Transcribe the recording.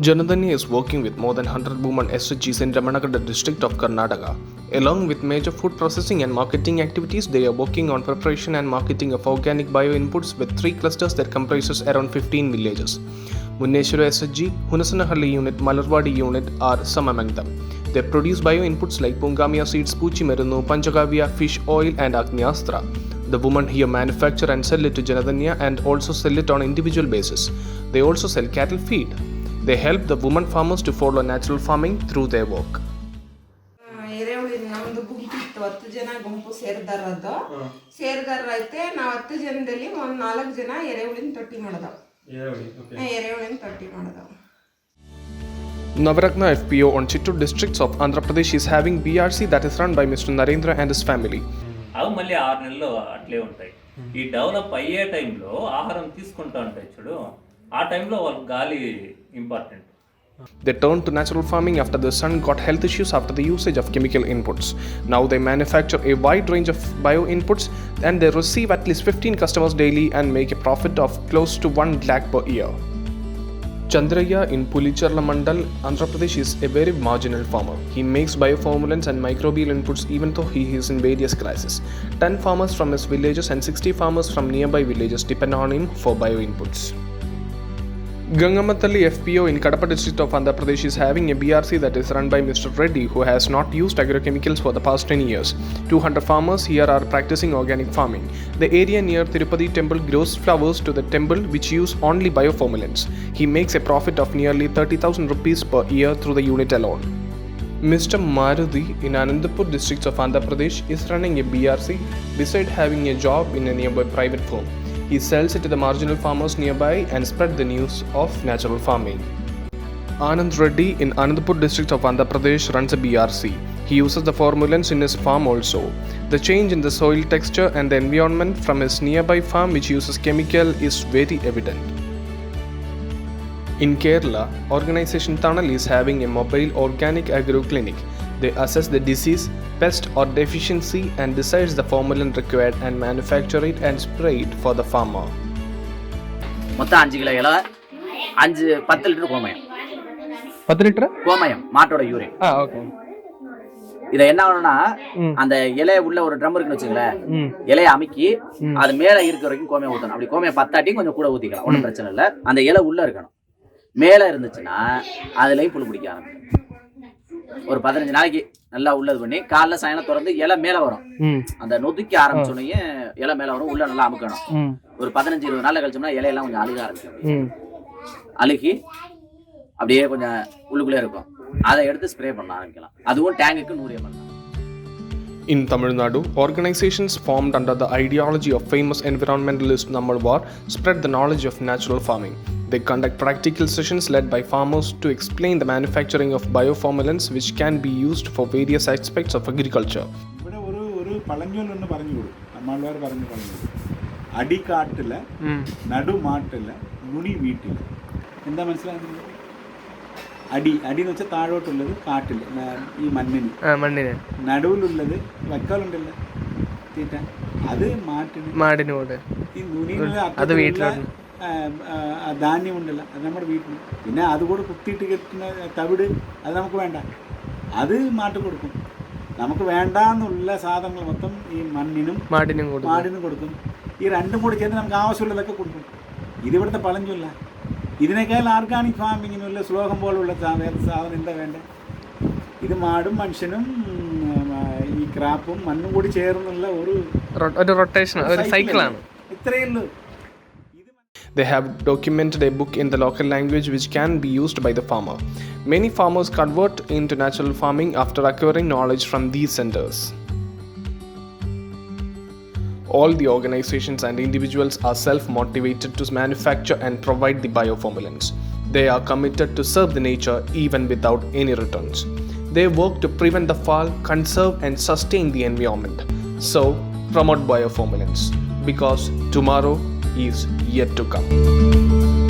Janadanya is working with more than 100 women SHGs in Ramanagada district of Karnataka. Along with major food processing and marketing activities, they are working on preparation and marketing of organic bio inputs with 3 clusters that comprises around 15 villages. Munneshwara SHG, Hunasanahalli unit, Malarwadi unit are some among them. They produce bio inputs like Pungamia seeds, Puchi Merunu, Panchagavya, fish oil and Agnyastra. The women here manufacture and sell it to Janadanya and also sell it on individual basis. They also sell cattle feed. They help the women farmers to follow natural farming through their work. ನಮ್ದು ಗುಂಪಿತ್ತು 10 ಜನ ಗುಂಪು ಸೇರಿದಾರದು ಸೇರಿದಾರೈತೆ ನಾವು 10 ಜನದಲ್ಲಿ ಒಂದು 4 ಜನ ಎರೆಹುಳಿನ ತೊಟ್ಟಿ ಮಾಡಿದವು. ಎರೆಹುಳಿನ ತೊಟ್ಟಿ ಮಾಡಿದವು. Navaratna FPO on Chittoor districts of Andhra Pradesh is having BRC that is run by Mr. Narendra and his family. అవి మళ్ళీ 6 నెలలు అట్లే ఉంటాయి. ఈ డెవలప్ అయ్యే టైంలో ఆహారం తీసుకుంటూ ఉంటాయి చూడు, ఆ టైంలో వాళ్ళకి గాలి important. They turned to natural farming after the son got health issues after the usage of chemical inputs. Now they manufacture a wide range of bio inputs and they receive at least 15 customers daily and make a profit of close to 1 lakh per year. Chandraya in Pulicherla Mandal, Andhra Pradesh is a very marginal farmer. He makes bioformulants and microbial inputs even though he is in various crises. 10 farmers from his villages and 60 farmers from nearby villages depend on him for bio inputs. Gangamatalli FPO in Kadapa district of Andhra Pradesh is having a BRC that is run by Mr. Reddy, who has not used agrochemicals for the past 10 years. 200 farmers here are practicing organic farming. The area near Tirupati temple grows flowers to the temple which use only bioformulants. He makes a profit of nearly 30,000 rupees per year through the unit alone. Mr. Maruthi in Anandapur district of Andhra Pradesh is running a BRC beside having a job in a nearby private firm. He sells it to the marginal farmers nearby and spread the news of natural farming. Anand Reddy in Anandapur district of Andhra Pradesh runs a BRC. He uses the formulants in his farm also. The change in the soil texture and the environment from his nearby farm which uses chemical is very evident. In Kerala, organization Tunnel is having a mobile organic agro clinic. They assess the disease, pest or deficiency and decides the formulant required and manufacture it and spray it for the farmer. மொத்தம் 5 kilo இலை 10 litre கோமயம். 10 litre கோமயம் மாட்டோட urine. Okay. இத என்ன ஆகும்னா அந்த இலைய உள்ள ஒரு ட்ரம் இருக்குன்னு வச்சுங்களேன், இலையை அமுக்கி அது மேல இருக்கிற வரைக்கும் கோமயம் ஊத்தணும். அப்படி கோமயம் 10 ஆட்டி கொஞ்சம் கூட ஊத்திக்கலாம், ஒன்றும் பிரச்சனை இல்லை. அந்த இலை உள்ள இருக்கணும். மேல இருந்துச்சுன்னா அதுலயும் புழு பிடிக்க ஆரம்பிக்கும். ஒரு 15 நாளைக்கு நல்லா உள்ளது பண்ணி காலைல சாயங்காலம் திறந்து இலை மேல வரும். அந்த நொதுக்கி ஆரம்பிச்சோடனே இலை மேல வரும், உள்ள நல்லா அமுக்கணும். ஒரு 15-20 நாள்ல கழிச்சோம்னா இலையெல்லாம் கொஞ்சம் அழுக ஆரம்பிக்கும். அழுகி அப்படியே கொஞ்சம் உள்ளுக்குள்ளே இருக்கும். அதை எடுத்து ஸ்ப்ரே பண்ண ஆரம்பிக்கலாம். அதுவும் டேங்குக்கு 100 ml. In Tamil Nadu, organizations formed under the ideology of famous environmentalist Nammalwar spread the knowledge of natural farming. They conduct practical sessions led by farmers to explain the manufacturing of bioformulants which can be used for various aspects of agriculture. ഇവിടെ ഒരു പഴഞ്ചൊല്ലൊന്ന് പറഞ്ഞു കൊടുക്കും. നമ്മൾവാർ പറഞ്ഞു അടിക്കാട്ടില്ല നടുമാട്ടില്ല നുണി വീട്ടില്ല. എന്താ മനസ്സിലാകുന്നത്? അടി എന്ന് വെച്ചാൽ താഴോട്ടുള്ളത് കാട്ടിൽ ഈ മണ്ണിന് നടുവിലുള്ളത് വക്കാലുണ്ടല്ലോ തീറ്റ, അത് മാടിനോട്. ഈ നുണിയിലുള്ള ധാന്യം ഉണ്ടല്ലോ അത് നമ്മുടെ വീട്ടിൽ. പിന്നെ അതുകൂടെ കുത്തിയിട്ട് കെട്ടുന്ന തവിട് അത് നമുക്ക് വേണ്ട, അത് മാട്ട് കൊടുക്കും. നമുക്ക് വേണ്ടാന്നുള്ള സാധനങ്ങൾ മൊത്തം ഈ മണ്ണിനും മാടിനും കൊടുക്കും. ഈ രണ്ടും കൂടി ചേർന്ന് നമുക്ക് ആവശ്യമുള്ളതൊക്കെ കൊടുക്കും. ഇതിവിടുത്തെ പഴഞ്ചൊല്ല. ഇതിനേക്കാൾ ഓർഗാനിക് ഫാമിങ്ങിനുള്ള ശ്ലോകം പോലുള്ള സാധനം എന്താ വേണ്ടത്? ഇത് മാടും മനുഷ്യനും ഈ ക്രാപ്പും മണ്ണും കൂടി ചേർന്നുള്ള ഒരു റൊട്ടേഷൻ സൈക്കിളാണ്. ഇത്രയേ ഉള്ളൂ. They have documented a book in the local language which can be used by the farmer. Many farmers convert into natural farming after acquiring knowledge from these centers. All the organizations and individuals are self-motivated to manufacture and provide the bioformulants. They are committed to serve the nature even without any returns. They work to prevent the fall, conserve and sustain the environment. So, promote bioformulants because tomorrow is yet to come.